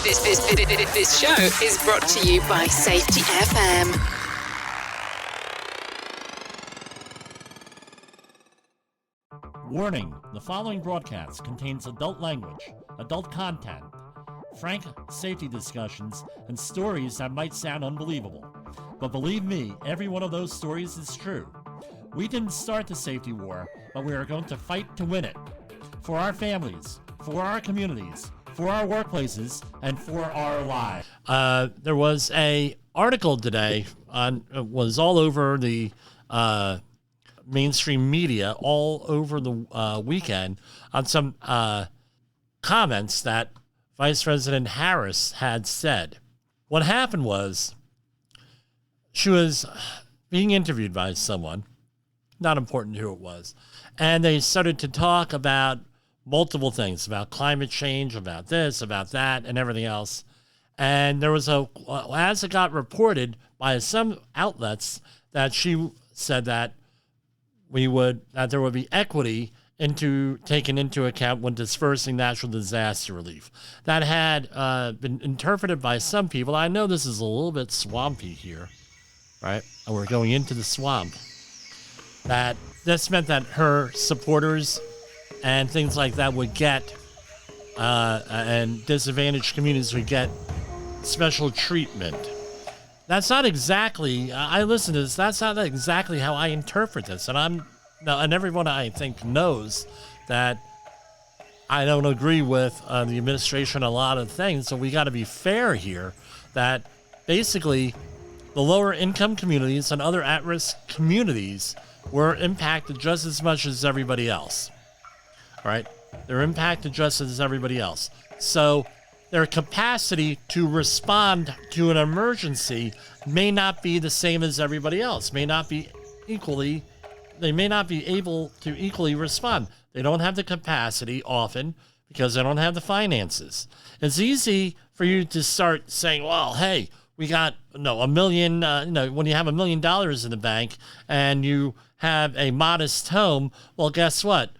This show is brought to you by Safety FM. Warning, the following broadcast contains adult language, adult content, frank safety discussions, and stories that might sound unbelievable. But believe me, every one of those stories is true. We didn't start the safety war, but we are going to fight to win it. For our families, for our communities, for our workplaces, and for our lives. There was a article today was all over the mainstream media all over the weekend on some comments that Vice President Harris had said. What happened was she was being interviewed by someone, not important who it was, and they started to talk about multiple things, about climate change, about this, about that, and everything else. And there was as it got reported by some outlets, that she said that there would be equity taken into account when dispersing natural disaster relief. That had been interpreted by some people. I know this is a little bit swampy here, right? And we're going into the swamp. That this meant that her supporters and things like that would get, and disadvantaged communities would get special treatment. That's not exactly, I listen to this, that's not exactly how I interpret this. And everyone I think knows that I don't agree with the administration on a lot of things, so we got to be fair here, that basically the lower income communities and other at-risk communities were impacted just as much as everybody else. Right? They're impacted just as everybody else. So their capacity to respond to an emergency may not be the same as everybody else, they may not be able to equally respond. They don't have the capacity often because they don't have the finances. It's easy for you to start saying, well, hey, we got $1 million, when you have $1 million in the bank and you have a modest home, well, guess what?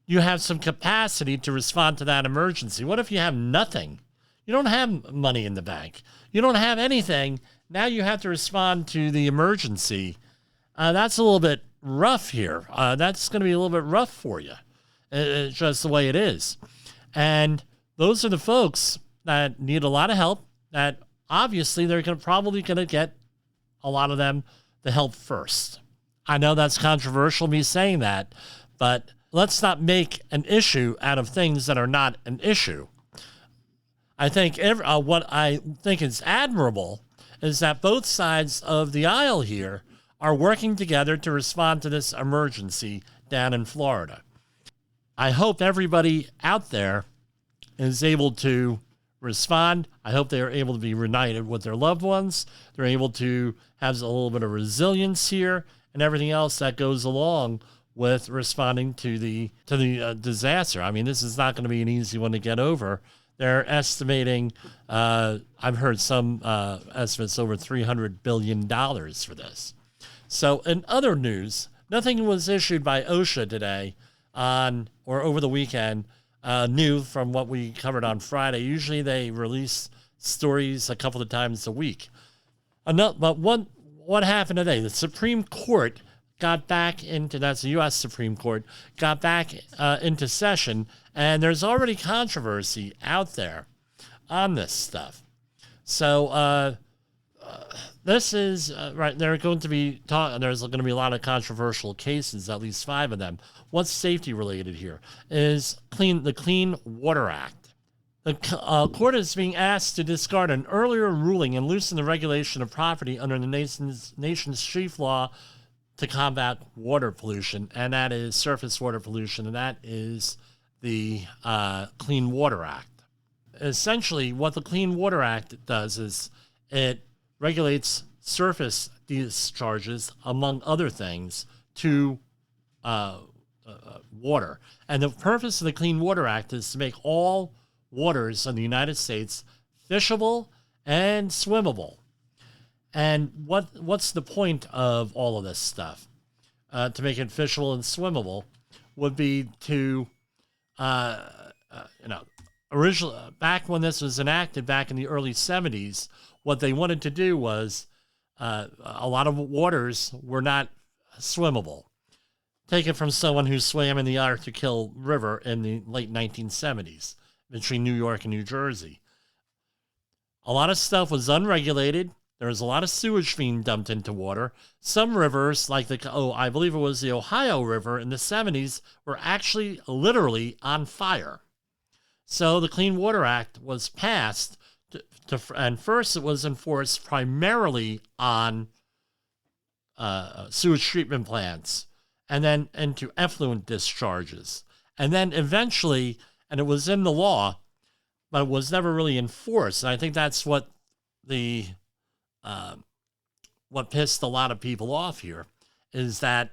You have some capacity to respond to that emergency. What if you have nothing? You don't have money in the bank. You don't have anything. Now you have to respond to the emergency. That's a little bit rough here. That's going to be a little bit rough for you. It's just the way it is. And those are the folks that need a lot of help, that obviously they're probably going to get, a lot of them, the help first. I know that's controversial, me saying that, but let's not make an issue out of things that are not an issue. I think what I think is admirable is that both sides of the aisle here are working together to respond to this emergency down in Florida. I hope everybody out there is able to respond. I hope they are able to be reunited with their loved ones. They're able to have a little bit of resilience here and everything else that goes along with responding to the disaster. I mean, this is not going to be an easy one to get over. They're estimating, I've heard some estimates, over $300 billion for this. So in other news, nothing was issued by OSHA today or over the weekend, new from what we covered on Friday. Usually they release stories a couple of times a week. But what happened today? The Supreme Court got back into, that's the U.S. Supreme Court, got back into session, and there's already controversy out there on this stuff. So this is, right, they're going to be there's going to be a lot of controversial cases, at least 5 of them. What's safety related here is the Clean Water Act. The court is being asked to discard an earlier ruling and loosen the regulation of property under the nation's chief law to combat water pollution, and that is surface water pollution, and that is the Clean Water Act. Essentially, what the Clean Water Act does is it regulates surface discharges, among other things, to water. And the purpose of the Clean Water Act is to make all waters in the United States fishable and swimmable. And what's the point of all of this stuff? To make it fishable and swimmable would be to, originally, back when this was enacted back in the early 70s, what they wanted to do was a lot of waters were not swimmable. Take it from someone who swam in the Otter Kill River in the late 1970s between New York and New Jersey. A lot of stuff was unregulated. There was a lot of sewage being dumped into water. Some rivers, like I believe it was the Ohio River in the 70s, were actually literally on fire. So the Clean Water Act was passed, and first it was enforced primarily on sewage treatment plants, and then into effluent discharges. And then eventually, and it was in the law, but it was never really enforced. And I think that's what what pissed a lot of people off here, is that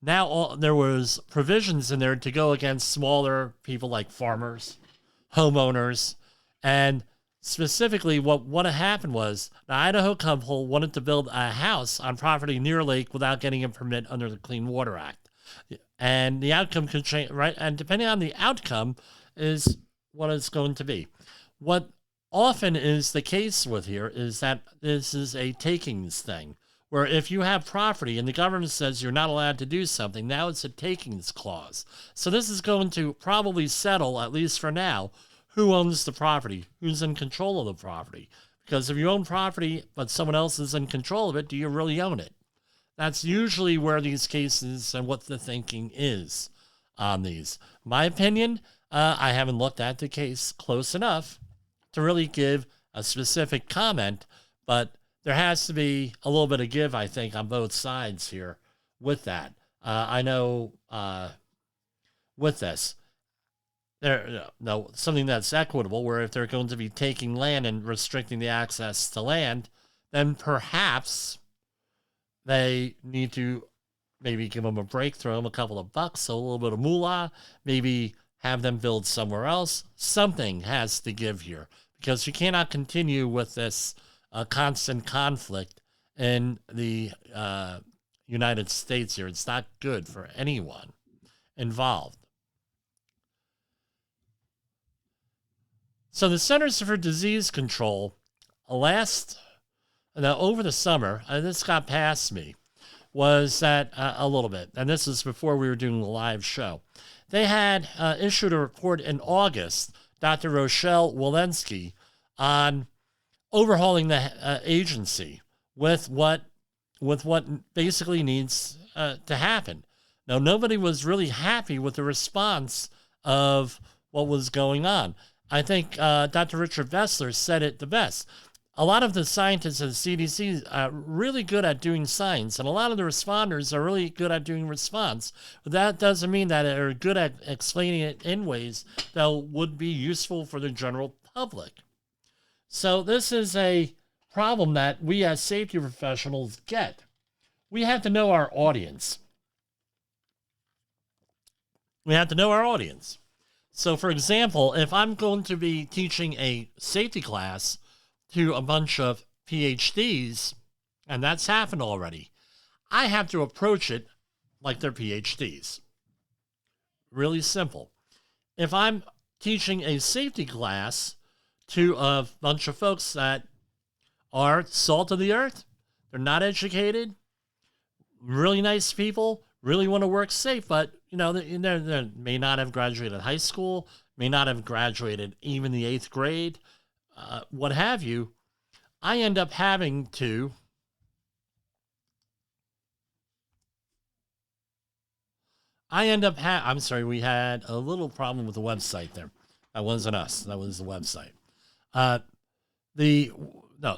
now there was provisions in there to go against smaller people like farmers, homeowners, and specifically what happened was the Idaho couple wanted to build a house on property near a lake without getting a permit under the Clean Water Act. And the outcome could change, right? And depending on the outcome is what it's going to be. What often is the case with here is that this is a takings thing, where if you have property and the government says you're not allowed to do something, now it's a takings clause. So this is going to probably settle, at least for now, who owns the property, who's in control of the property. Because if you own property but someone else is in control of it, do you really own it? That's usually where these cases and what the thinking is on these. My opinion, I haven't looked at the case close enough to really give a specific comment, but there has to be a little bit of give, I think, on both sides here with that. I know with this, something that's equitable, where if they're going to be taking land and restricting the access to land, then perhaps they need to maybe give them a break, throw them a couple of bucks, so a little bit of moolah, maybe have them build somewhere else. Something has to give here, because you cannot continue with this constant conflict in the United States here. It's not good for anyone involved. So the Centers for Disease Control over the summer, and this got past me, was that a little bit, and this is before we were doing the live show. They had issued a report in August, Dr. Rochelle Walensky, on overhauling the agency with what basically needs to happen. Now, nobody was really happy with the response of what was going on. I think Dr. Richard Vessler said it the best. A lot of the scientists at the CDC are really good at doing science, and a lot of the responders are really good at doing response. But that doesn't mean that they're good at explaining it in ways that would be useful for the general public. So this is a problem that we as safety professionals get. We have to know our audience. So, for example, if I'm going to be teaching a safety class to a bunch of PhDs, and that's happened already, I have to approach it like they're PhDs. Really simple. If I'm teaching a safety class to a bunch of folks that are salt of the earth, they're not educated, really nice people, really want to work safe, but they may not have graduated high school, may not have graduated even the 8th grade, what have you. I end up having to I'm sorry, we had a little problem with the website there. That wasn't us. That was the website.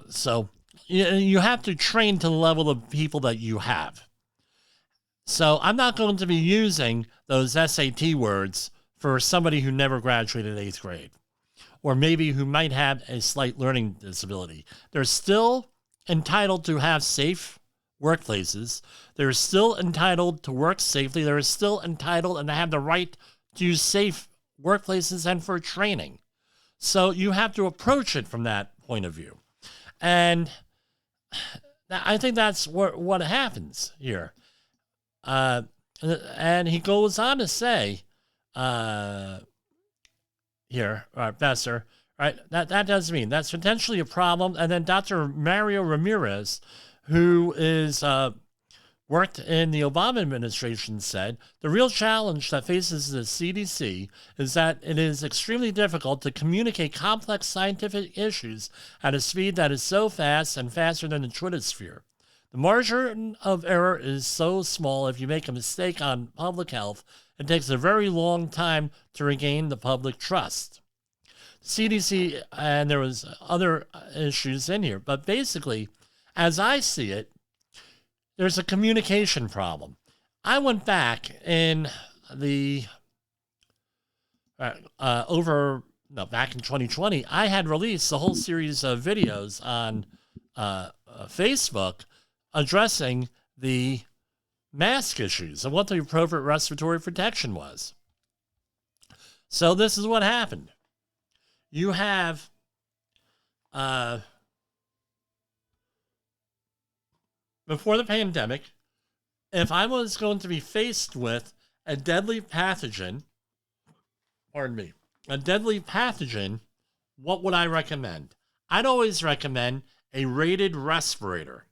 So you have to train to the level of people that you have. So I'm not going to be using those SAT words for somebody who never graduated 8th grade, or maybe who might have a slight learning disability. They're still entitled to have safe workplaces. They're still entitled to work safely. They're still entitled and they have the right to use safe workplaces and for training. So you have to approach it from that point of view. And I think that's what happens here. And he goes on to say, here, Besser, right? That does mean that's potentially a problem. And then Dr. Mario Ramirez, who is worked in the Obama administration, said the real challenge that faces the CDC is that it is extremely difficult to communicate complex scientific issues at a speed that is so fast and faster than the Twitter sphere. The margin of error is so small. If you make a mistake on public health, it takes a very long time to regain the public trust. CDC, and there was other issues in here, but basically, as I see it, there's a communication problem. I went back in the back in 2020. I had released a whole series of videos on Facebook addressing the mask issues and what the appropriate respiratory protection was. So this is what happened. You have before the pandemic, if I was going to be faced with a deadly pathogen, what would I recommend? I'd always recommend a rated respirator.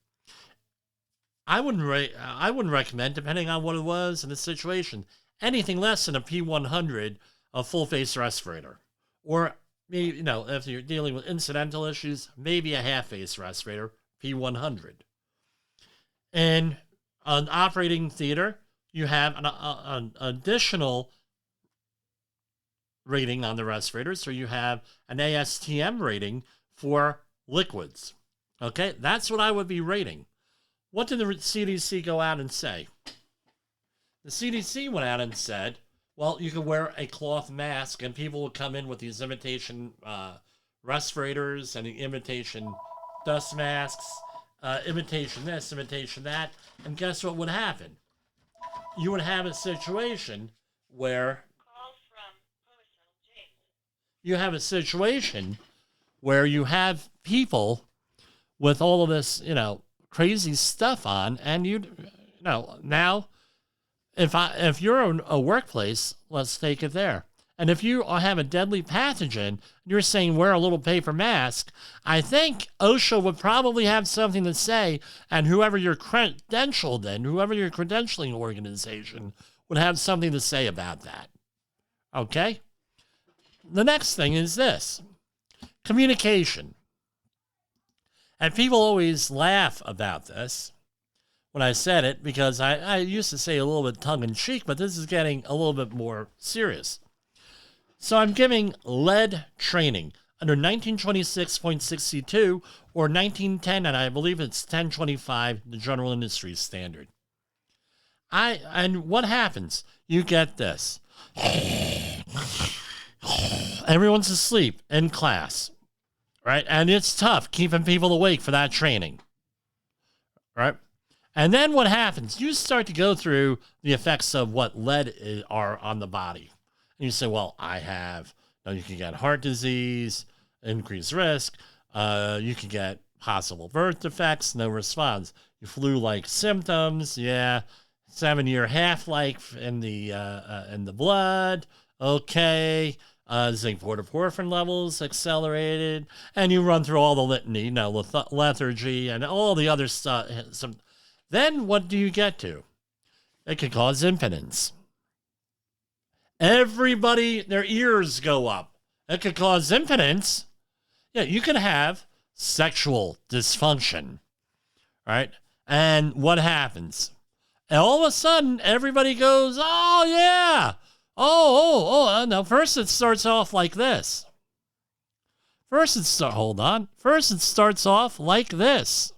I wouldn't recommend, depending on what it was and the situation, anything less than a P100, a full face respirator. Or maybe, if you're dealing with incidental issues, maybe a half face respirator, P100. In an operating theater, you have an additional rating on the respirator, so you have an ASTM rating for liquids. Okay, that's what I would be rating. What did the CDC go out and say? The CDC went out and said, well, you can wear a cloth mask, and people would come in with these imitation respirators and the imitation dust masks, imitation this, imitation that, and guess what would happen? You would have a situation where you have people with all of this, crazy stuff on, and now if you're in a workplace, let's take it there. And if you have a deadly pathogen, you're saying wear a little paper mask, I think OSHA would probably have something to say, and whoever your credentialing organization would have something to say about that. Okay? The next thing is this. Communication. And people always laugh about this when I said it, because I used to say a little bit tongue-in-cheek, but this is getting a little bit more serious. So I'm giving lead training under 1926.62 or 1910, and I believe it's 1025, the general industry standard. And what happens? You get this. Everyone's asleep in class, right? And it's tough keeping people awake for that training, right? And then what happens? You start to go through the effects of what lead are on the body. And you say, well, you can get heart disease, increased risk. You can get possible birth defects, no response. You flu-like symptoms, 7-year half-life in the blood, okay. Zinc porphyrin levels accelerated, and you run through all the litany, lethargy and all the other stuff. Then what do you get to? It could cause impotence. Everybody, their ears go up. It could cause impotence. Yeah, you can have sexual dysfunction, right? And what happens? And all of a sudden, everybody goes, oh, yeah. No, first it starts off like this. First it starts off like this.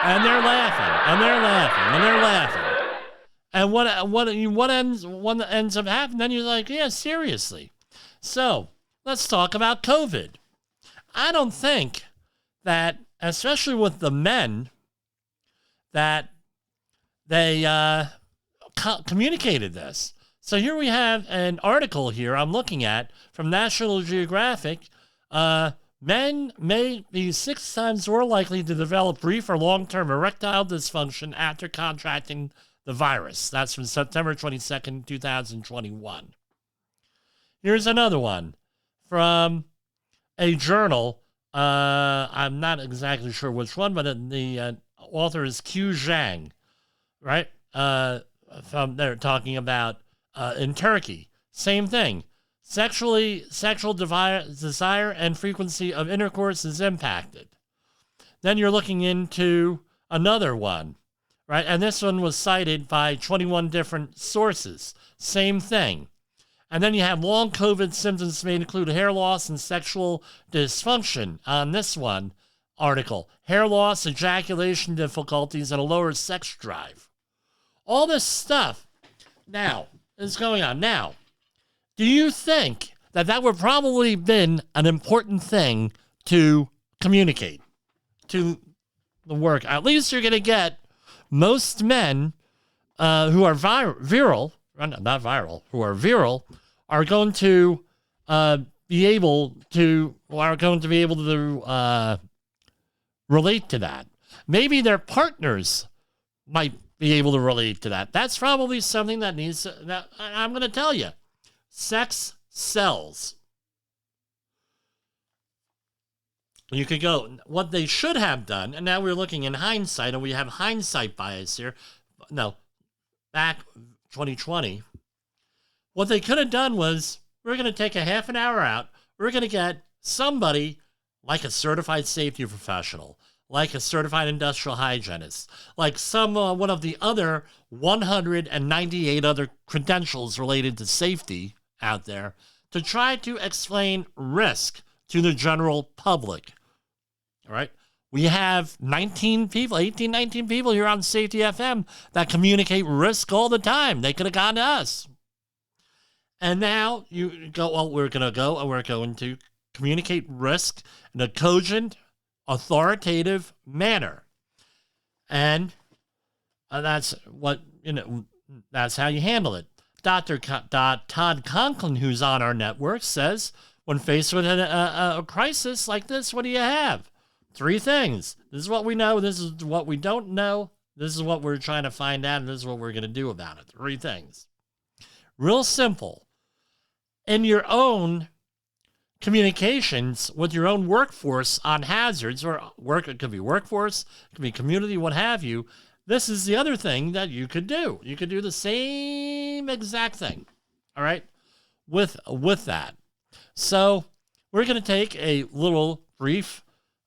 And they're laughing. And what ends up happening, then you're like, yeah, seriously. So let's talk about COVID. I don't think that, especially with the men, that they communicated this. So here we have an article here I'm looking at from National Geographic. Men may be 6 times more likely to develop brief or long-term erectile dysfunction after contracting the virus. That's from September 22nd, 2021. Here's another one from a journal. I'm not exactly sure which one, but the author is Q Zhang, right? They're talking about in Turkey. Same thing. Sexual desire and frequency of intercourse is impacted. Then you're looking into another one, right? And this one was cited by 21 different sources. Same thing. And then you have long COVID symptoms may include hair loss and sexual dysfunction on this one article. Hair loss, ejaculation difficulties, and a lower sex drive. All this stuff now is going on. Now, do you think that would probably been an important thing to communicate to the work? At least you're going to get most men who are virile, are going to be able to relate to that. Maybe their partners might be able to relate to that. That's probably something that I'm going to tell you. Sex sells. You could go, what they should have done, and now we're looking in hindsight, and we have hindsight bias here. No, back 2020. What they could have done was, we're going to take a half an hour out. We're going to get somebody like a certified safety professional, like a certified industrial hygienist, like one of the other 198 other credentials related to safety out there, to try to explain risk to the general public. All right? We have 19 people here on Safety FM that communicate risk all the time. They could have gone to us. And now you go, well, we're going to communicate risk in a cogent, authoritative manner. And that's how you handle it. Dr. Todd Conklin, who's on our network, says, when faced with a crisis like this, what do you have? 3 things. This is what we know. This is what we don't know. This is what we're trying to find out. And this is what we're going to do about it. 3 things. Real simple. In your own communications with your own workforce on hazards, it could be workforce, it could be community, what have you. This is the other thing that you could do. You could do the same exact thing, all right, with that. So we're going to take a little brief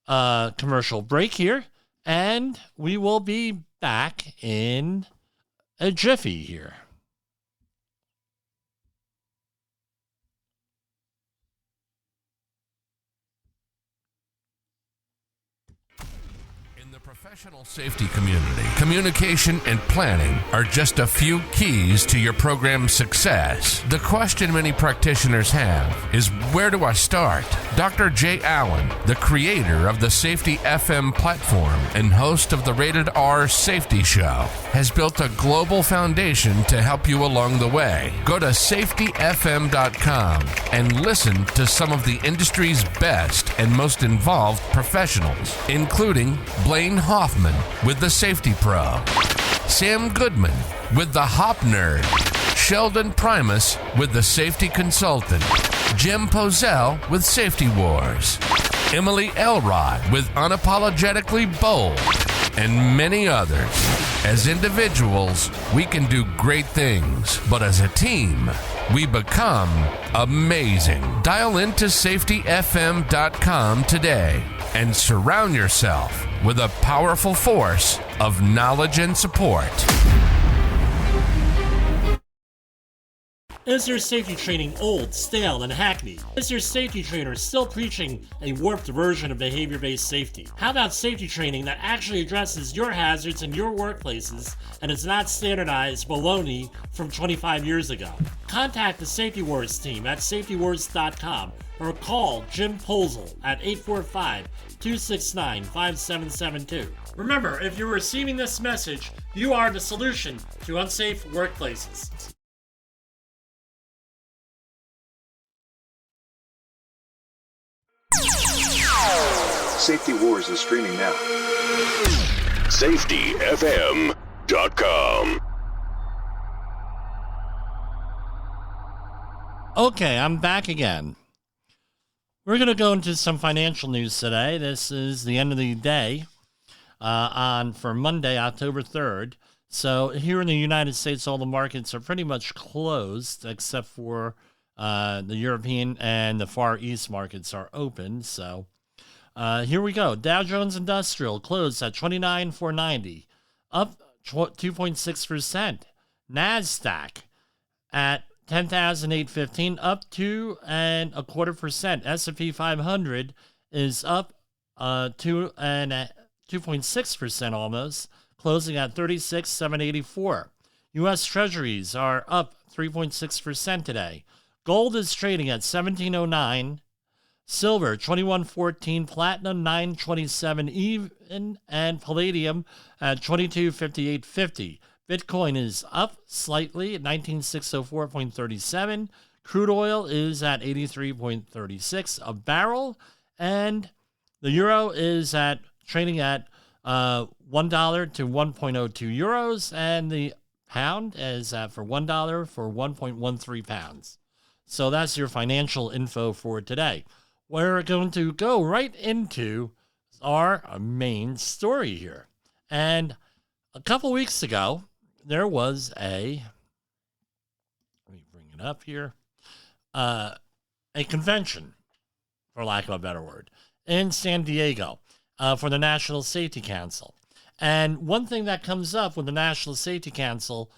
commercial break here, and we will be back in a jiffy here. Professional safety community, communication and planning are just a few keys to your program's success. The question many practitioners have is, where do I start? Dr. Jay Allen, the creator of the Safety FM platform and host of the Rated R Safety Show, has built a global foundation to help you along the way. Go to safetyfm.com and listen to some of the industry's best and most involved professionals, including Blaine Hoffman with the Safety Pro, Sam Goodman with the Hop Nerd, Sheldon Primus with the Safety Consultant, Jim Pozell with Safety Wars, Emily Elrod with Unapologetically Bold, and many others. As individuals, we can do great things, but as a team, we become amazing. Dial into safetyfm.com today and surround yourself with a powerful force of knowledge and support. Is your safety training old, stale, and hackneyed? Is your safety trainer still preaching a warped version of behavior-based safety? How about safety training that actually addresses your hazards in your workplaces and is not standardized baloney from 25 years ago? Contact the Safety Wars team at safetywars.com or call Jim Pozell at 845-269-5772. Remember, if you're receiving this message, you are the solution to unsafe workplaces. Safety Wars is streaming now. safetyfm.com. Okay, I'm back again. We're going to go into some financial news today. This is the end of the day for Monday, October 3rd. So here in the United States, all the markets are pretty much closed except for the European and the Far East markets are open. So here we go. Dow Jones Industrial closed at 29,490, up 2.6%. NASDAQ at 10,815, up 2.25%. S&P 500 is up 2.6% almost, closing at 36,784. U.S. Treasuries are up 3.6% today. Gold is trading at 1709. Silver 2114, platinum 927 even, and palladium at 2258.50. Bitcoin is up slightly at 19,604.37. Crude oil is at 83.36 a barrel, and the euro is trading at $1 to 1.02 euros, and the pound is for $1 for 1.13 pounds. So that's your financial info for today. We're going to go right into our main story here. And a couple weeks ago, there was let me bring it up here, a convention, for lack of a better word, in San Diego for the National Safety Council. And one thing that comes up with the National Safety Council,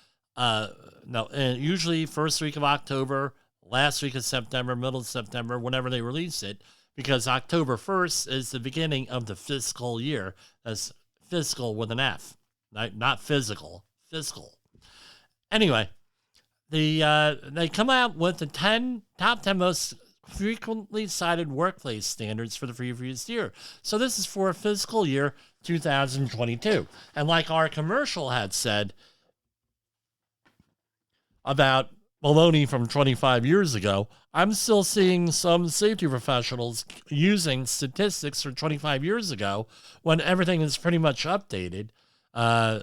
usually first week of October, last week of September, middle of September, whenever they release it, because October 1st is the beginning of the fiscal year. That's fiscal with an F, not physical, fiscal. Anyway, they come out with the top 10 most frequently cited workplace standards for the previous year. So this is for fiscal year 2022. And like our commercial had said about baloney from 25 years ago, I'm still seeing some safety professionals using statistics from 25 years ago when everything is pretty much updated.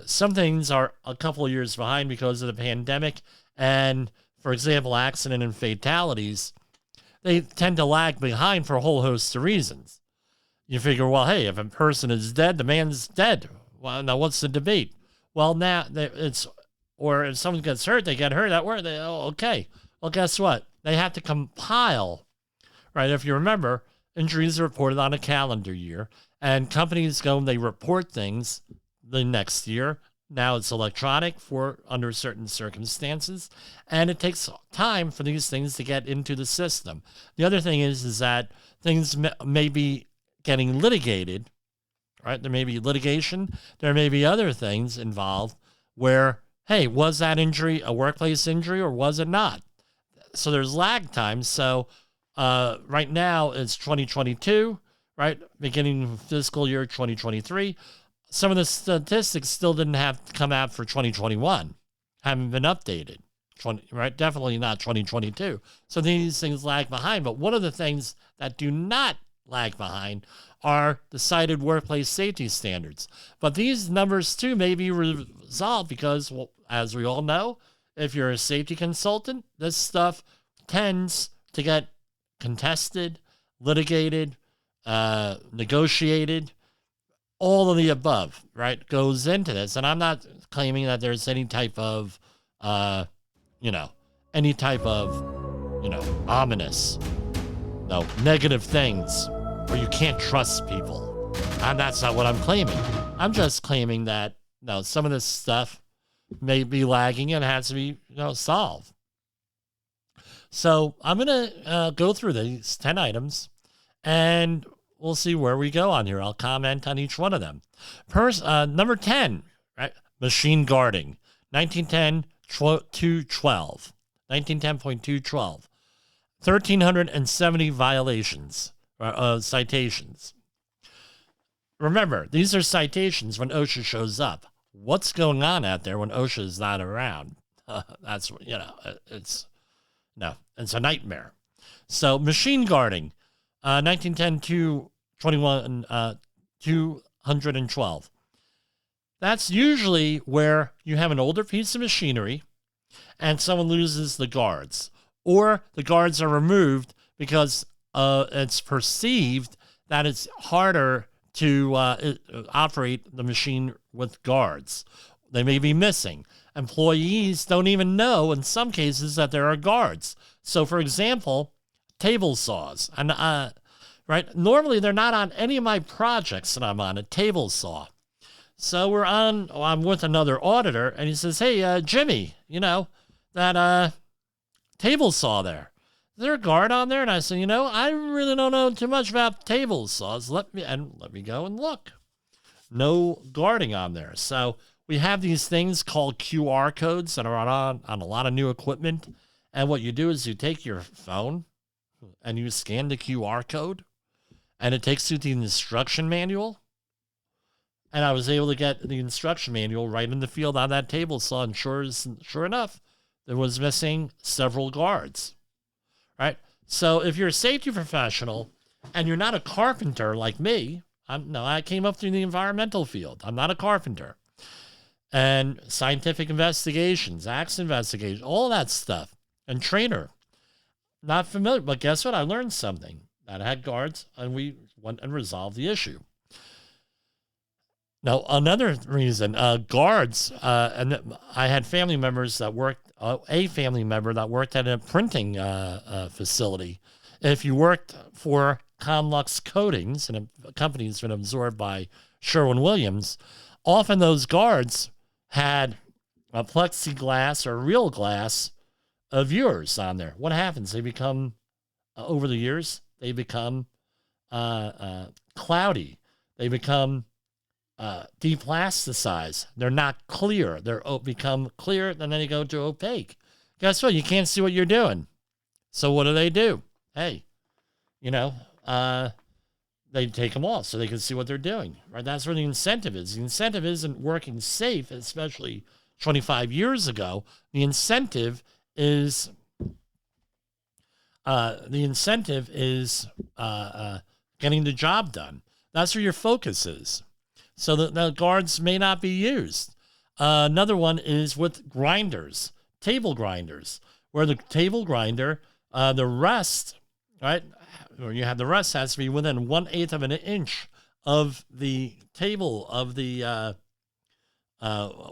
Some things are a couple of years behind because of the pandemic. And for example, accident and fatalities, they tend to lag behind for a whole host of reasons. You figure, well, hey, if a person is dead, the man's dead. Well, now what's the debate? Well, now or if someone gets hurt, they get hurt at work. Okay. Well, guess what? They have to compile, right? If you remember, injuries are reported on a calendar year, and companies go and they report things the next year. Now it's electronic under certain circumstances, and it takes time for these things to get into the system. The other thing is that things may be getting litigated, right? There may be litigation. There may be other things involved where, hey, was that injury a workplace injury or was it not? So there's lag time. So right now it's 2022, right? Beginning of fiscal year 2023. Some of the statistics still didn't have to come out for 2021, haven't been updated, right? Definitely not 2022. So these things lag behind. But one of the things that do not lag behind are the cited workplace safety standards. But these numbers too may be resolved because, well, as we all know, if you're a safety consultant, this stuff tends to get contested, litigated, negotiated. All of the above, right, goes into this. And I'm not claiming that there's any type of, ominous, negative things where you can't trust people. And that's not what I'm claiming. I'm just claiming that, some of this stuff may be lagging and has to be, solved. So I'm going to go through these 10 items and we'll see where we go on here. I'll comment on each one of them. Number 10, right? Machine guarding, 1910.212. 1,370 violations, citations. Remember, these are citations when OSHA shows up. What's going on out there when OSHA is not around? It's a nightmare. So machine guarding, 212. That's usually where you have an older piece of machinery and someone loses the guards, or the guards are removed because it's perceived that it's harder to operate the machine with guards. They may be missing. Employees don't even know in some cases that there are guards. So, for example, table saws. And right, normally they're not on any of my projects that I'm on, a table saw. So I'm with another auditor, and he says, hey, Jimmy, that table saw there. Is there a guard on there? And I said, I really don't know too much about table saws. Let me go and look. No guarding on there. So we have these things called QR codes that are on a lot of new equipment. And what you do is you take your phone and you scan the QR code, and it takes you to the instruction manual. And I was able to get the instruction manual right in the field on that table saw, and sure enough, there was missing several guards. Right? So if you're a safety professional and you're not a carpenter like me, I came up through the environmental field. I'm not a carpenter. And scientific investigations, accident investigations, all that stuff. And trainer. Not familiar, but guess what? I learned something. That I had guards, and we went and resolved the issue. Now, another reason, guards, and I had family members that worked, a family member that worked at a printing facility. If you worked for Comlux Coatings, and a company that's been absorbed by Sherwin-Williams, often those guards had a plexiglass or real glass viewers on there. What happens? They become, over the years, they become cloudy. They become deplasticized. They're not clear. They're become clear, and then they go to opaque. Guess what? You can't see what you're doing. So what do? Hey, they take them off so they can see what they're doing. Right? That's where the incentive is. The incentive isn't working safe, especially 25 years ago. The incentive is getting the job done. That's where your focus is. So the guards may not be used. Another one is with grinders, table grinders, where the table grinder, the rest, right, where you have the rest has to be within 1/8 of an inch of the table of the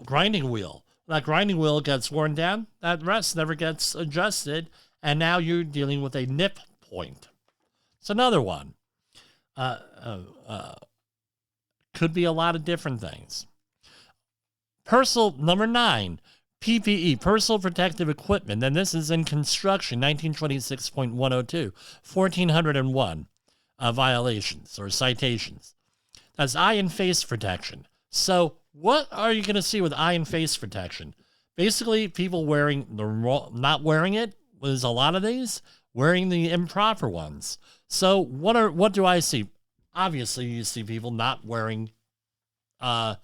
grinding wheel. That grinding wheel gets worn down, that rest never gets adjusted, and now you're dealing with a nip point. It's another one. Could be a lot of different things. Number 9, PPE, personal protective equipment. And this is in construction, 1926.102, 1,401 violations or citations. That's eye and face protection. So what are you going to see with eye and face protection? Basically, people not wearing it was a lot of these, wearing the improper ones. So what do I see? Obviously, you see people not wearing eye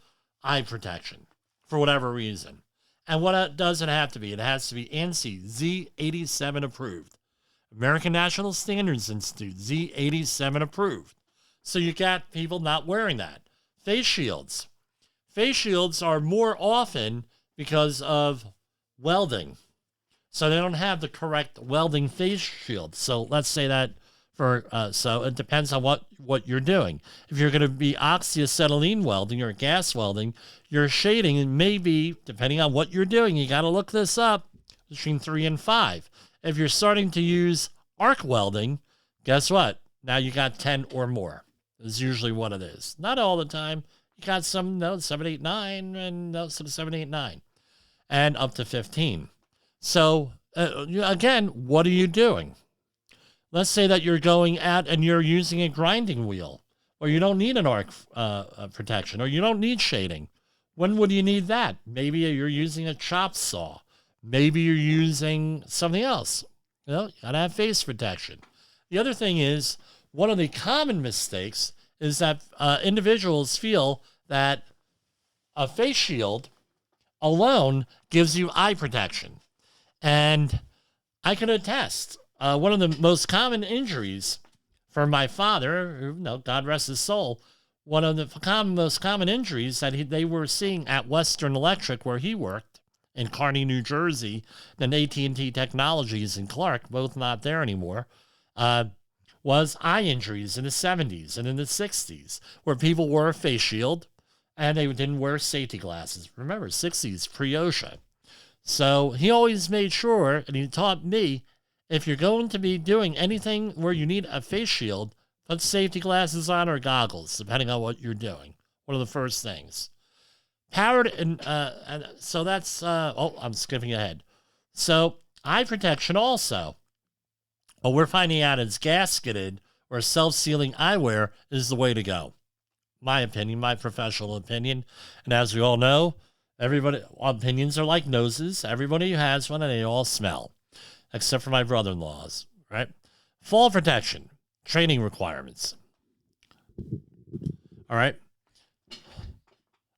protection for whatever reason. And what does it have to be? It has to be ANSI Z87 approved. American National Standards Institute Z87 approved. So you got people not wearing that. Face shields. Face shields are more often because of welding. So they don't have the correct welding face shield. So let's say that so it depends on what you're doing. If you're going to be oxyacetylene welding or gas welding, your shading may be, depending on what you're doing, you got to look this up, between 3 and 5. If you're starting to use arc welding, guess what? Now you got 10 or more. Is usually what it is. Not all the time. You got some 7, 8, 9, and 7, 8, 9, and up to 15. So again, what are you doing? Let's say that you're going out and you're using a grinding wheel, or you don't need an arc protection, or you don't need shading. When would you need that? Maybe you're using a chop saw. Maybe you're using something else. You gotta have face protection. The other thing is, one of the common mistakes is that individuals feel that a face shield alone gives you eye protection. And I can attest, one of the most common injuries for my father, God rest his soul, one of the most common injuries that they were seeing at Western Electric, where he worked in Kearney, New Jersey, than AT&T Technologies in Clark, both not there anymore, was eye injuries in the 70s and in the 60s, where people wore a face shield and they didn't wear safety glasses. Remember, 60s, pre-OSHA. So he always made sure, and he taught me, if you're going to be doing anything where you need a face shield, put safety glasses on or goggles, depending on what you're doing. One of the first things. Powered, and so that's, I'm skipping ahead. So eye protection also. What we're finding out is gasketed or self-sealing eyewear is the way to go. My opinion, my professional opinion. And as we all know, everybody, opinions are like noses. Everybody has one and they all smell. Except for my brother-in-laws, right? Fall protection, training requirements. All right.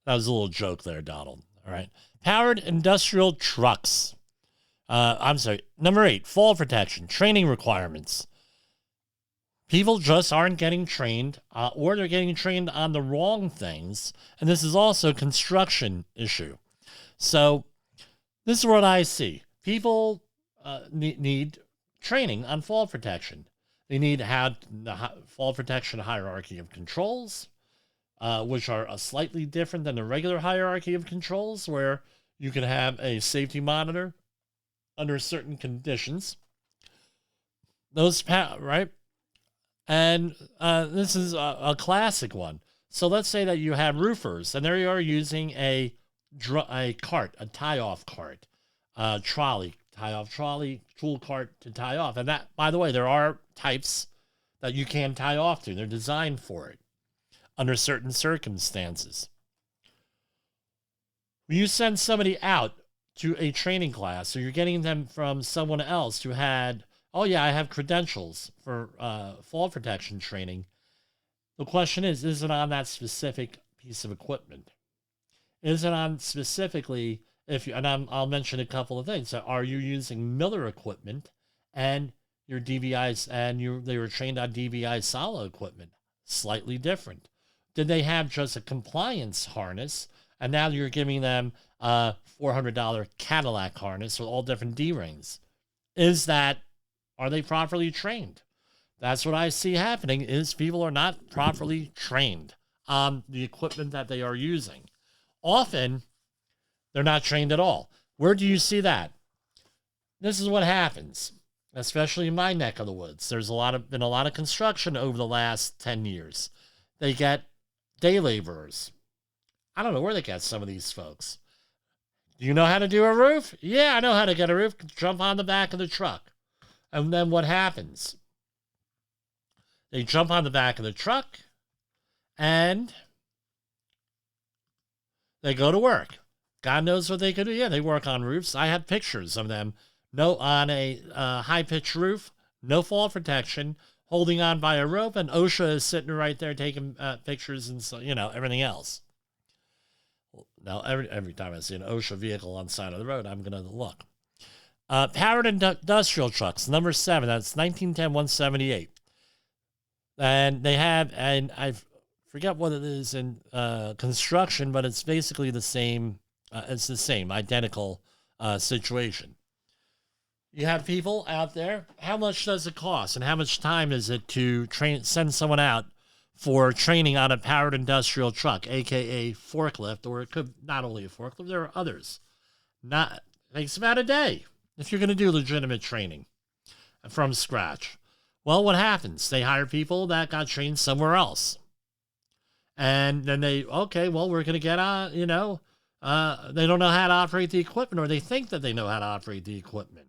That was a little joke there, Donald. All right. Powered industrial trucks. Number 8, fall protection, training requirements. People just aren't getting trained, or they're getting trained on the wrong things. And this is also a construction issue. So this is what I see. People need training on fall protection. They need to have the fall protection hierarchy of controls, which are slightly different than the regular hierarchy of controls, where you can have a safety monitor under certain conditions. Right? And this is a classic one. So let's say that you have roofers, and there you are using a cart, a tie-off cart, trolley, tie-off trolley, tool cart to tie off. And that, by the way, there are types that you can tie off to. They're designed for it under certain circumstances. When you send somebody out to a training class, or you're getting them from someone else who had, oh yeah, I have credentials for fall protection training. The question is it on that specific piece of equipment? Is it on specifically, I'll mention a couple of things. So are you using Miller equipment and your DVIs, and they were trained on DVI Solo equipment? Slightly different. Did they have just a compliance harness, and now you're giving them a $400 Cadillac harness with all different D-rings? Are they properly trained? That's what I see happening, is people are not properly trained on the equipment that they are using. Often, they're not trained at all. Where do you see that? This is what happens, especially in my neck of the woods. There's been a lot of construction over the last 10 years. They get day laborers. I don't know where they get some of these folks. Do you know how to do a roof? Yeah, I know how to get a roof. Jump on the back of the truck. And then what happens? They jump on the back of the truck and they go to work. God knows what they could do. Yeah, they work on roofs. I have pictures of them. On a high-pitched roof, no fall protection, holding on by a rope, and OSHA is sitting right there taking pictures and everything else. Now, every time I see an OSHA vehicle on the side of the road, I'm going to look. Powered industrial trucks, number 7. That's 1910-178. And they have, and I forget what it is in construction, but it's basically the same. It's the same, identical situation. You have people out there. How much does it cost, and how much time is it to send someone out for training on a powered industrial truck, aka forklift, or it could not only a forklift. There are others. It takes about a day if you're going to do legitimate training from scratch. Well, what happens? They hire people that got trained somewhere else. And then we're going to get on, they don't know how to operate the equipment, or they think that they know how to operate the equipment.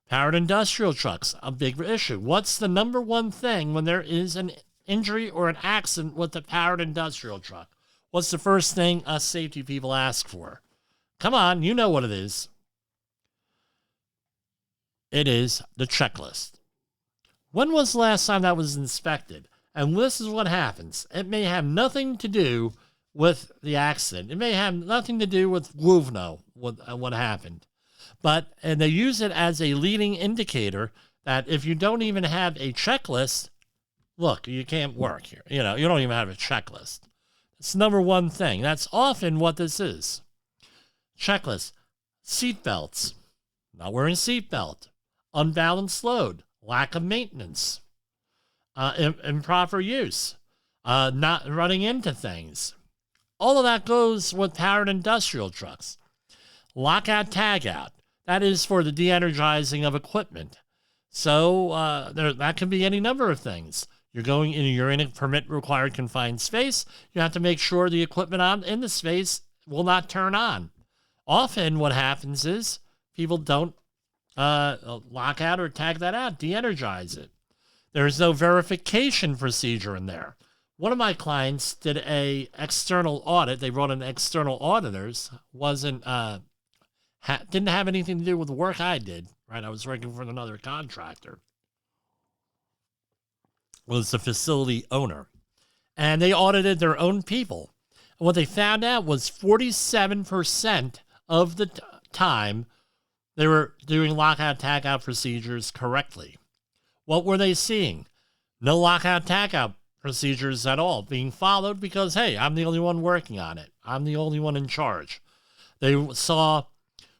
Powered industrial trucks, a big issue. What's the number one thing when there is an injury or an accident with the powered industrial truck? What's the first thing us safety people ask for? Come on, you know what it is. It is the checklist. When was the last time that was inspected? And this is what happens. It may have nothing to do with the accident. It may have nothing to do with Wuvno, what happened. And they use it as a leading indicator that if you don't even have a checklist, look, you can't work here. You don't even have a checklist. It's the number one thing. That's often what this is. Checklist. Seat belts, not wearing seat belt, unbalanced load, lack of maintenance, improper use, not running into things. All of that goes with powered industrial trucks. Lockout, tagout. That is for the de-energizing of equipment. So that can be any number of things. You're in a permit required confined space. You have to make sure the equipment in the space will not turn on. Often what happens is people don't lock out or tag that out, de-energize it. There's no verification procedure in there. One of my clients did a external audit. They brought in external auditors. Didn't have anything to do with the work I did. Right, I was working for another contractor. Was the facility owner, and they audited their own people. And what they found out was 47% of the time they were doing lockout tagout procedures correctly. What were they seeing? No lockout tagout procedures at all being followed because, hey, I'm the only one working on it. I'm the only one in charge. They saw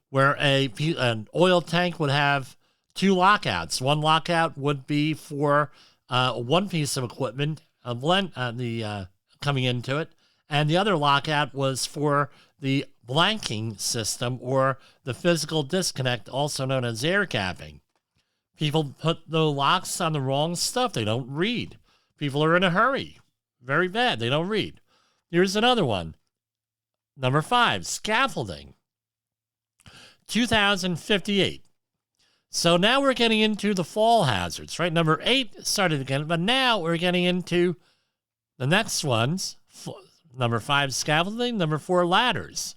where an oil tank would have two lockouts. One lockout would be for one piece of equipment, coming into it, and the other lockout was for the blanking system or the physical disconnect, also known as air gapping. People put the locks on the wrong stuff. They don't read. People are in a hurry. Very bad. They don't read. Here's another one. Number 5, scaffolding. 2058. So now we're getting into the fall hazards, right? Number 8 started again, but now we're getting into the next ones. Number 5, scaffolding. Number 4, ladders.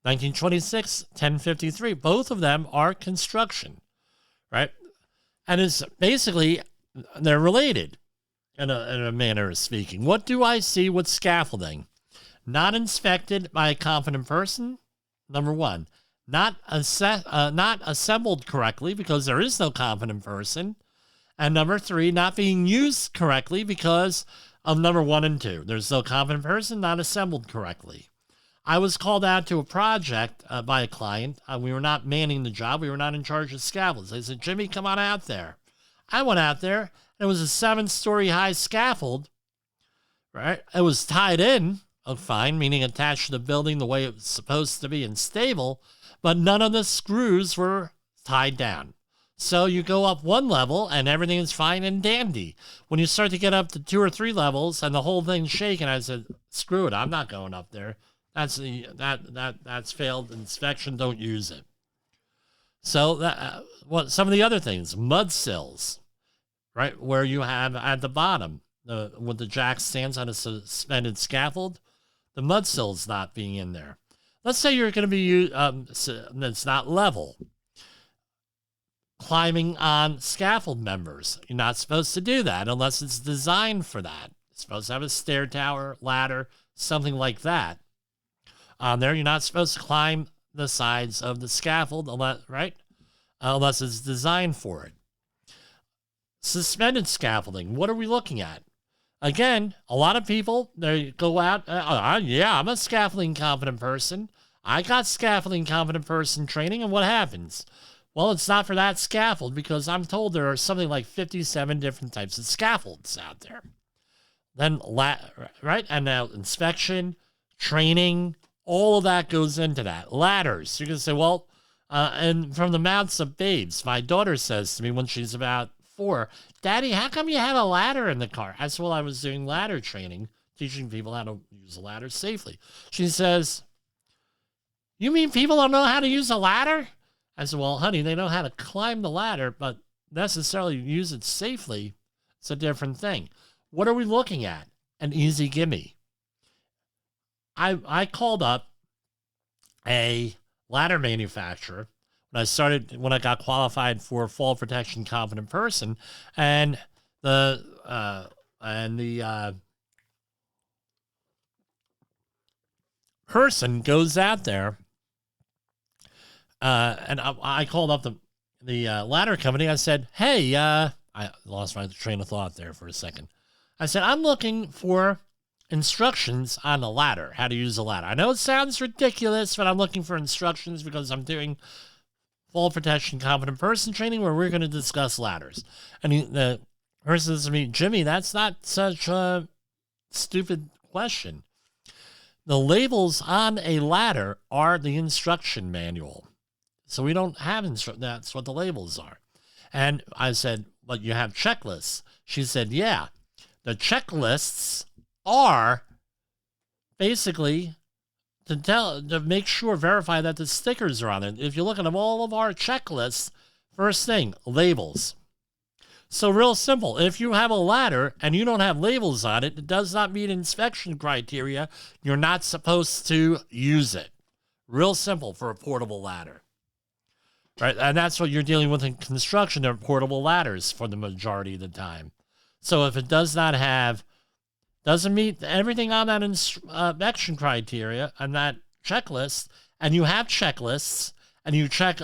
1926, 1053. Both of them are construction, right? And it's basically, they're related in a manner of speaking. What do I see with scaffolding? Not inspected by a competent person, number 1. Not assembled correctly because there is no competent person. And number 3, not being used correctly because of number 1 and 2. There's no competent person, not assembled correctly. I was called out to a project by a client. We were not manning the job. We were not in charge of scaffolds. They said, Jimmy, come on out there. I went out there. And it was a 7-story high scaffold, right? It was tied in, fine, meaning attached to the building the way it was supposed to be and stable, but none of the screws were tied down. So you go up one level and everything is fine and dandy. When you start to get up to 2 or 3 levels and the whole thing's shaking, I said, screw it, I'm not going up there. That's failed inspection, don't use it. So some of the other things, mud sills, right, where you have at the bottom, with the jack stands on a suspended scaffold, the mud sill's not being in there. Let's say you're going to be, it's not level. Climbing on scaffold members. You're not supposed to do that unless it's designed for that. It's supposed to have a stair tower, ladder, something like that. On there, you're not supposed to climb the sides of the scaffold, unless it's designed for it. Suspended scaffolding. What are we looking at? Again, a lot of people, they go out, I'm a scaffolding competent person. I got scaffolding competent person training, and what happens? Well, it's not for that scaffold because I'm told there are something like 57 different types of scaffolds out there. Then, right? And now inspection, training, all of that goes into that. Ladders. You're going to say, well, and from the mouths of babes, my daughter says to me when she's about 4, Daddy, how come you have a ladder in the car? I said, well, I was doing ladder training, teaching people how to use a ladder safely. She says, you mean people don't know how to use a ladder? I said, well, honey, they know how to climb the ladder, but necessarily use it safely, it's a different thing. What are we looking at? An easy gimme. I called up a ladder manufacturer when I got qualified for fall protection competent person, and the person goes out there, and I called up the ladder company. I said, hey, I lost my train of thought there for a second. I said, I'm looking for instructions on a ladder, how to use a ladder. I know it sounds ridiculous, but I'm looking for instructions because I'm doing fall protection competent person training where we're going to discuss ladders. And the person says to me, Jimmy, that's not such a stupid question. The labels on a ladder are the instruction manual. So we don't have that's what the labels are. And I said, but you have checklists. She said, yeah, the checklists are basically to make sure, verify that the stickers are on it. If you look at all of our checklists, first thing, labels. So real simple. If you have a ladder and you don't have labels on it, it does not meet inspection criteria. You're not supposed to use it. Real simple for a portable ladder. Right? And that's what you're dealing with in construction. They're portable ladders for the majority of the time. So if it doesn't meet everything on that inspection criteria and that checklist, and you have checklists, and you check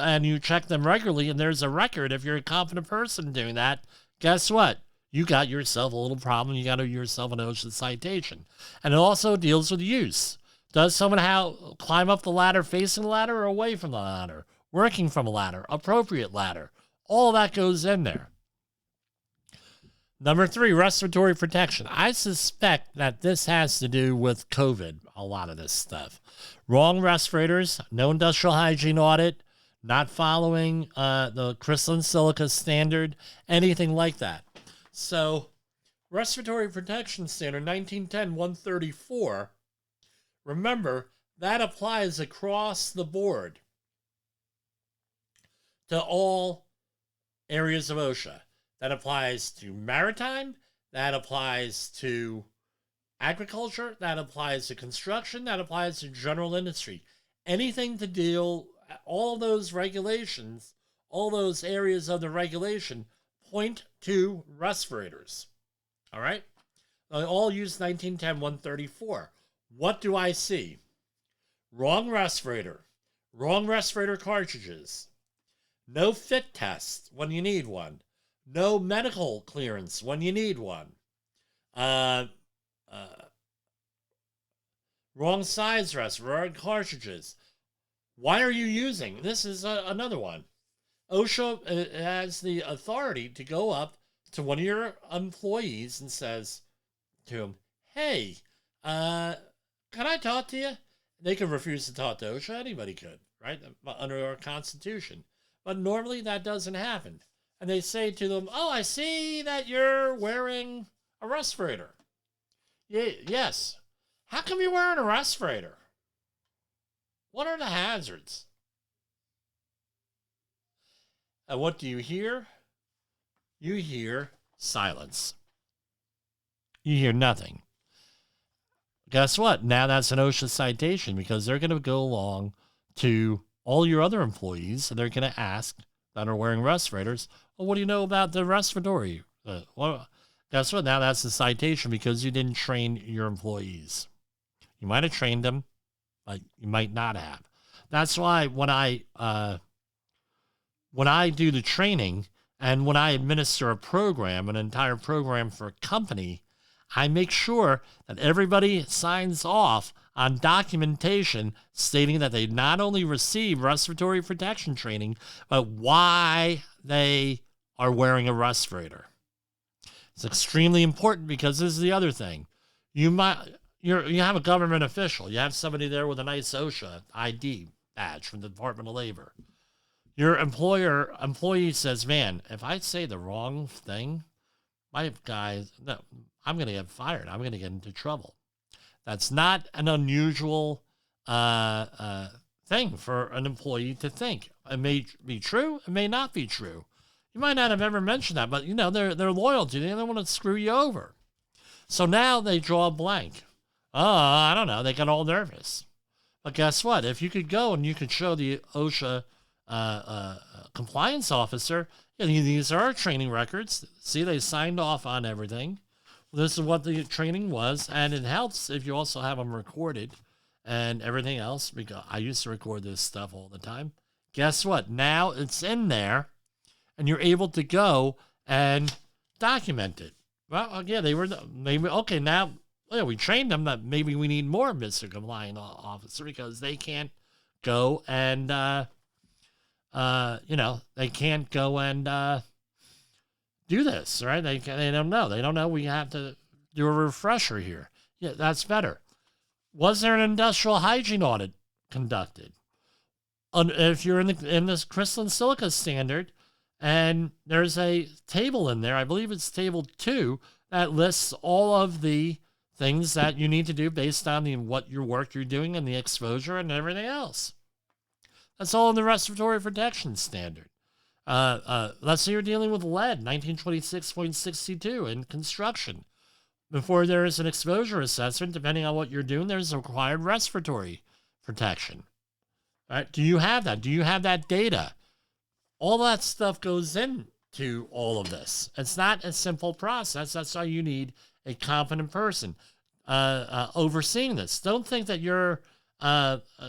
them regularly, and there's a record, if you're a competent person doing that, guess what? You got yourself a little problem. You got yourself an OSHA citation. And it also deals with use. Does someone climb up the ladder facing the ladder or away from the ladder? Working from a ladder, appropriate ladder. All that goes in there. Number 3, respiratory protection. I suspect that this has to do with COVID, a lot of this stuff. Wrong respirators, no industrial hygiene audit, not following the crystalline silica standard, anything like that. So, respiratory protection standard 1910-134, remember, that applies across the board to all areas of OSHA. That applies to maritime, that applies to agriculture, that applies to construction, that applies to general industry. Anything to deal, all those regulations, all those areas of the regulation point to respirators. All right? They all use 1910-134. What do I see? Wrong respirator cartridges, no fit test when you need one, no medical clearance when you need one. Wrong size wrong cartridges. Why are you using? This is another one. OSHA has the authority to go up to one of your employees and says to him, hey, can I talk to you? They can refuse to talk to OSHA. Anybody could, right? Under our Constitution. But normally that doesn't happen. And they say to them, oh, I see that you're wearing a respirator. Yes. How come you're wearing a respirator? What are the hazards? And what do you hear? You hear silence. You hear nothing. Guess what? Now that's an OSHA citation because they're going to go along to all your other employees and they're going to ask that are wearing respirators, well, what do you know about the respiratory? Well, guess what? Now that's a citation because you didn't train your employees. You might have trained them, but you might not have. That's why when I do the training and when I administer a program, an entire program for a company, I make sure that everybody signs off on documentation stating that they not only receive respiratory protection training, but why they are wearing a respirator. It's extremely important because this is the other thing. You have a government official. You have somebody there with a nice OSHA ID badge from the Department of Labor. Your employee says, man, if I say the wrong thing, I'm going to get fired. I'm going to get into trouble. That's not an unusual thing for an employee to think. It may be true. It may not be true. You might not have ever mentioned that, but, they're loyal to you. They don't want to screw you over. So now they draw a blank. Oh, I don't know. They get all nervous. But guess what? If you could go and you could show the OSHA compliance officer, these are our training records. See, they signed off on everything. This is what the training was, and it helps if you also have them recorded and everything else, because I used to record this stuff all the time. Guess what? Now it's in there, and you're able to go and document it. Well, yeah, okay, now well, we trained them that maybe we need more Mr. Compliant Officer because they can't go and, they can't go and do this, right? They don't know. They don't know. We have to do a refresher here. Yeah, that's better. Was there an industrial hygiene audit conducted? If you're in this crystalline silica standard, and there's a table in there, I believe it's table 2, that lists all of the things that you need to do based on what your work you're doing and the exposure and everything else. That's all in the respiratory protection standard. Let's say you're dealing with lead, 1926.62 in construction. Before there is an exposure assessment, depending on what you're doing, there's required respiratory protection. Right? Do you have that? Do you have that data? All that stuff goes into all of this. It's not a simple process. That's why you need a competent person overseeing this. Don't think that you're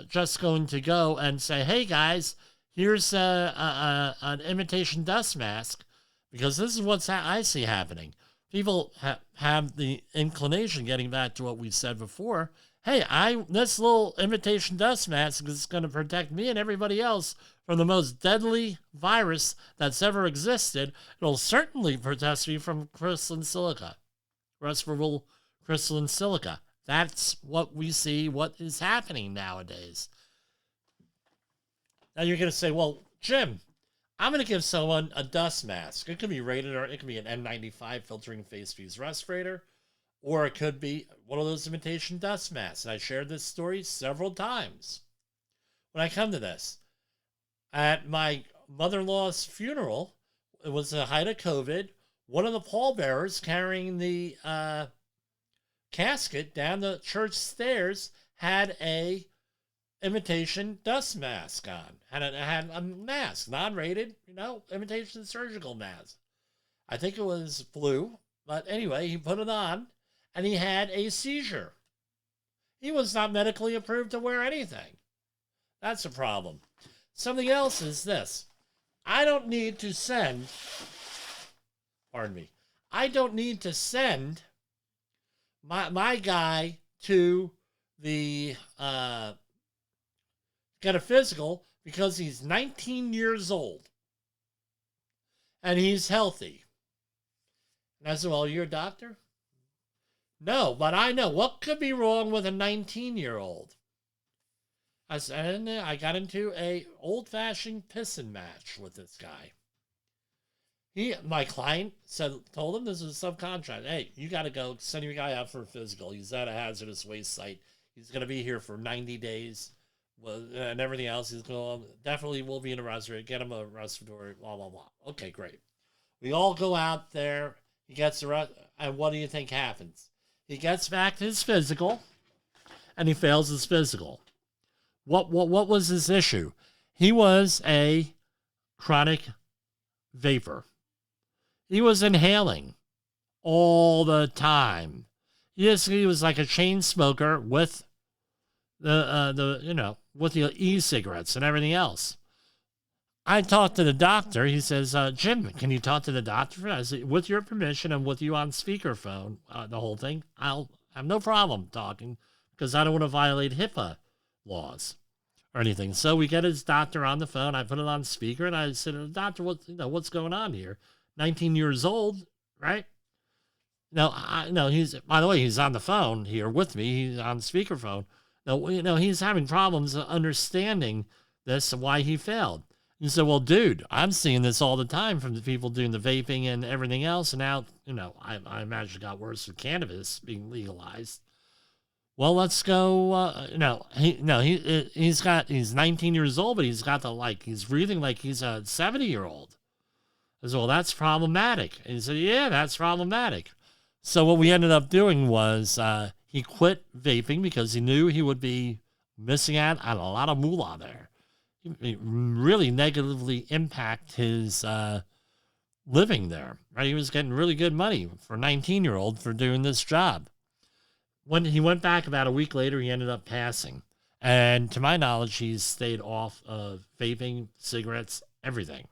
just going to go and say, hey, guys, here's an imitation dust mask, because this is what I see happening. People have the inclination, getting back to what we said before, hey, this little imitation dust mask is going to protect me and everybody else from the most deadly virus that's ever existed. It'll certainly protect me from crystalline silica, respirable crystalline silica. That's what we see, what is happening nowadays. Now you're going to say, well, Jim, I'm going to give someone a dust mask. It could be rated, or it could be an N95 filtering face fuse respirator, or it could be one of those imitation dust masks. And I shared this story several times. When I come to this, at my mother-in-law's funeral, it was the height of COVID, one of the pallbearers carrying the casket down the church stairs had a imitation dust mask on. Had a mask, non-rated, imitation surgical mask. I think it was blue, but anyway, he put it on, and he had a seizure. He was not medically approved to wear anything. That's a problem. Something else is this. I don't need to send my guy to the get a physical because he's 19 years old and he's healthy. And I said, well, you're a doctor? No, but I know what could be wrong with a 19-year-old. I said, I got into a old-fashioned pissing match with this guy. My client told him, this is a subcontract. Hey, you got to go send your guy out for a physical. He's at a hazardous waste site. He's going to be here for 90 days and everything else. He's going definitely will be in a respiratory. Get him a respiratory, blah, blah, blah. Okay, great. We all go out there. He gets and what do you think happens? He gets back to his physical, and he fails his physical. What was his issue? He was a chronic vapor. He was inhaling all the time. Yes, he was like a chain smoker with with the e-cigarettes and everything else. I talked to the doctor. He says, Jim, can you talk to the doctor? I said, with your permission and with you on speakerphone, the whole thing, I'll have no problem talking because I don't want to violate HIPAA laws or anything. So we get his doctor on the phone. I put it on speaker and I said, doctor, what's going on here? 19 years old, right? No, by the way, he's on the phone here with me. He's on speakerphone. No, he's having problems understanding this and why he failed. You said, well, dude, I'm seeing this all the time from the people doing the vaping and everything else. And now, I imagine it got worse with cannabis being legalized. Well, let's go. He's 19 years old, but he's got he's breathing like he's a 70-year-old. I said, well, that's problematic. And he said, yeah, that's problematic. So what we ended up doing was he quit vaping because he knew he would be missing out on a lot of moolah there. It really negatively impact his living there. Right? He was getting really good money for a 19-year-old for doing this job. When he went back about a week later, he ended up passing. And to my knowledge, he's stayed off of vaping, cigarettes, everything.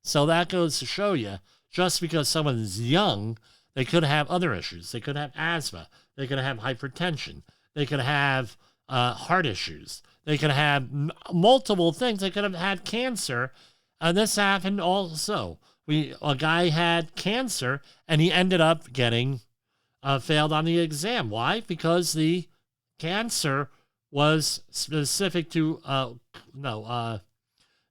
So that goes to show you, just because someone is young, They could have other issues. They could have asthma. They could have hypertension. They could have heart issues. They could have multiple things. They could have had cancer. This happened also. A guy had cancer, and he ended up getting failed on the exam. Why? Because the cancer was specific to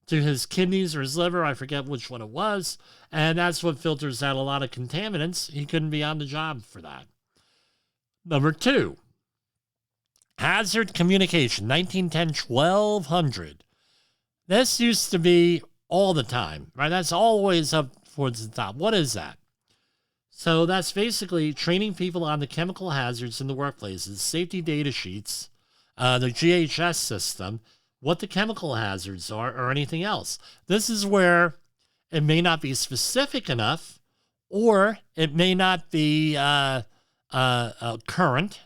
his kidneys or his liver. I forget which one it was. And that's what filters out a lot of contaminants. He couldn't be on the job for that. Number 2, hazard communication, 1910, 1200. This used to be all the time, right? That's always up towards the top. What is that? So that's basically training people on the chemical hazards in the workplaces, safety data sheets, the GHS system, what the chemical hazards are, or anything else. This is where it may not be specific enough, or it may not be current.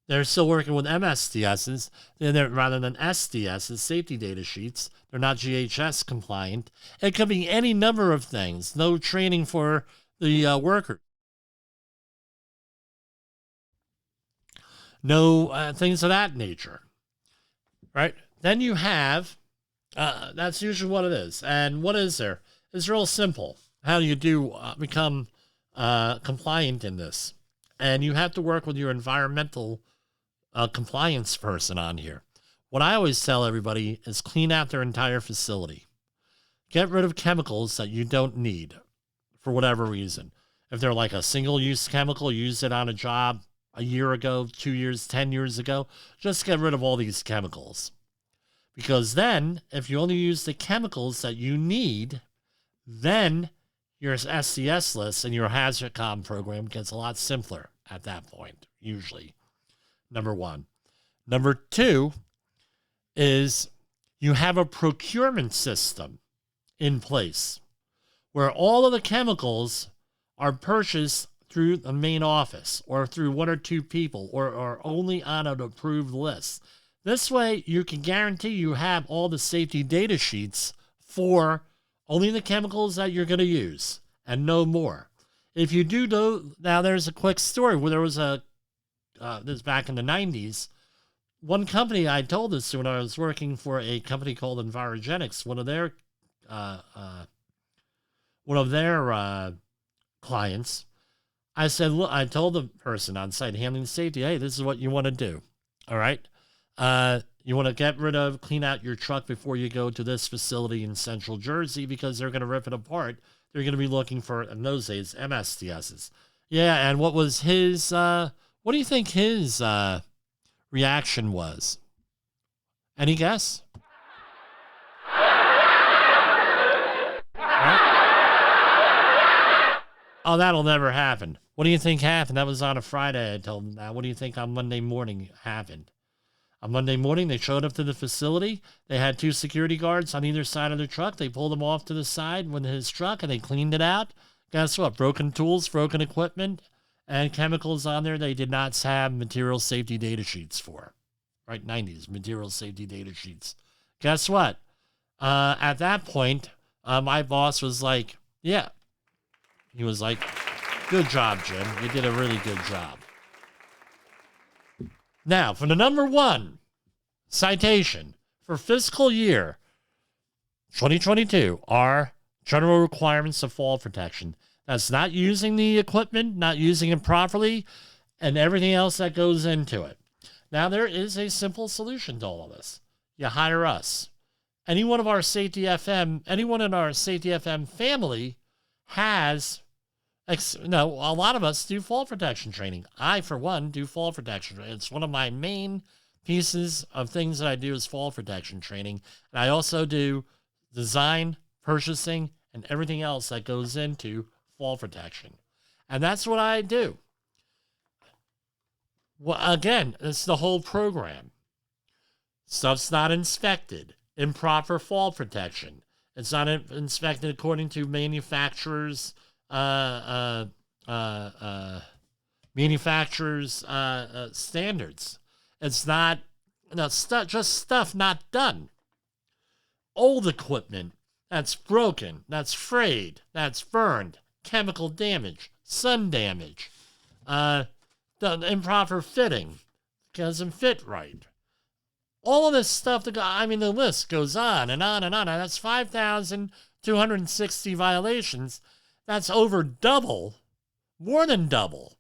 They're still working with MSDSs rather than SDSs, safety data sheets. They're not GHS compliant. It could be any number of things. No training for the worker. No things of that nature, right? Then you have, that's usually what it is. And what is there? It's real simple. How do you become compliant in this? And you have to work with your environmental compliance person on here. What I always tell everybody is clean out their entire facility. Get rid of chemicals that you don't need for whatever reason. If they're like a single-use chemical, use it on a job a year ago, 2 years, 10 years ago, just get rid of all these chemicals. Because then, if you only use the chemicals that you need, then your SCS list and your hazard com program gets a lot simpler at that point, usually. Number 1. Number 2 is you have a procurement system in place where all of the chemicals are purchased through the main office or through 1 or 2 people or only on an approved list. This way, you can guarantee you have all the safety data sheets for only the chemicals that you're going to use and no more. If you do know, now there's a quick story where there was this back in the 90s, one company I told this to when I was working for a company called Envirogenics, one of their clients. I said, look, I told the person on site handling safety, hey, this is what you want to do. All right. You want to clean out your truck before you go to this facility in Central Jersey because they're going to rip it apart. They're going to be looking for, in those days, MSDSs. Yeah. And what was his, what do you think his reaction was? Any guess? Right? Oh, that'll never happen. What do you think happened? That was on a Friday, I told him that. What do you think on Monday morning happened? On Monday morning, they showed up to the facility. They had 2 security guards on either side of the truck. They pulled him off to the side with his truck, and they cleaned it out. Guess what? Broken tools, broken equipment, and chemicals on there they did not have material safety data sheets for. Right, 90s, material safety data sheets. Guess what? At that point, my boss was like, yeah. He was like, good job, Jim. You did a really good job. Now, for the number 1 citation for fiscal year 2022 are general requirements of fall protection. That's not using the equipment, not using it properly, and everything else that goes into it. Now, there is a simple solution to all of this. You hire us. Anyone in our Safety FM family has, a lot of us do fall protection training. I, for one, do fall protection. It's one of my main pieces of things that I do is fall protection training. And I also do design, purchasing, and everything else that goes into fall protection. And that's what I do. Well, again, it's the whole program. Stuff's not inspected. Improper fall protection. It's not inspected according to manufacturers' standards. It's not just stuff not done. Old equipment that's broken, that's frayed, that's burned, chemical damage, sun damage, the improper fitting, doesn't fit right. All of this stuff, the list goes on and on and on. And that's 5,260 violations. That's over double, more than double,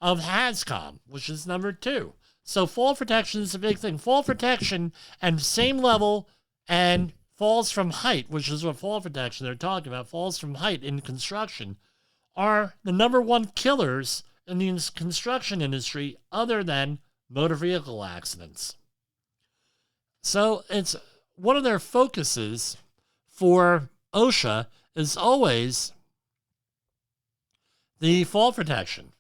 of HAZCOM, which is number 2. So fall protection is a big thing. Fall protection and same level and falls from height, which is what fall protection they're talking about, falls from height in construction, are the number 1 killers in the construction industry other than motor vehicle accidents. So it's one of their focuses for OSHA is always the fall protection.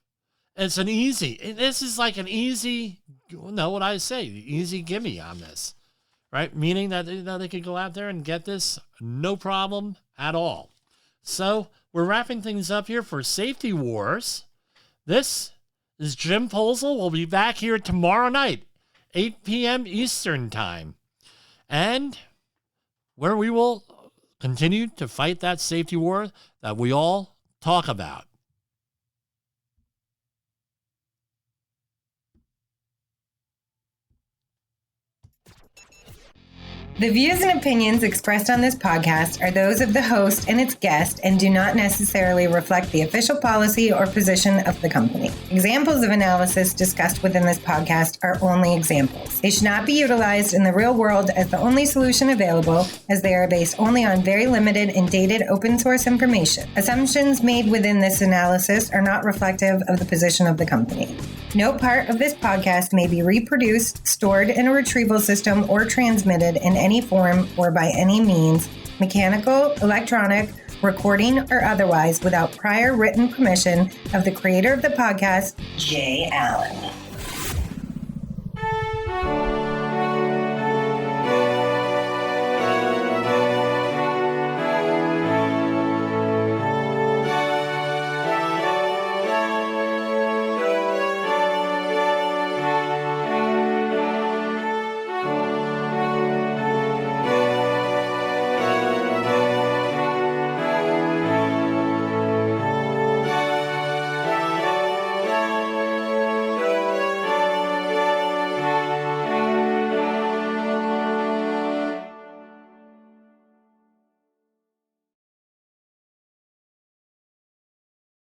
This is like an easy, what I say, easy gimme on this, right? Meaning that they could go out there and get this no problem at all. So we're wrapping things up here for Safety Wars. This is Jim Posel. We'll be back here tomorrow night, 8 p.m. Eastern Time, and where we will continue to fight that safety war that we all talk about. The views and opinions expressed on this podcast are those of the host and its guest and do not necessarily reflect the official policy or position of the company. Examples of analysis discussed within this podcast are only examples. They should not be utilized in the real world as the only solution available, as they are based only on very limited and dated open source information. Assumptions made within this analysis are not reflective of the position of the company. No part of this podcast may be reproduced, stored in a retrieval system, or transmitted in any form or by any means, mechanical, electronic, recording, or otherwise, without prior written permission of the creator of the podcast, Jay Allen.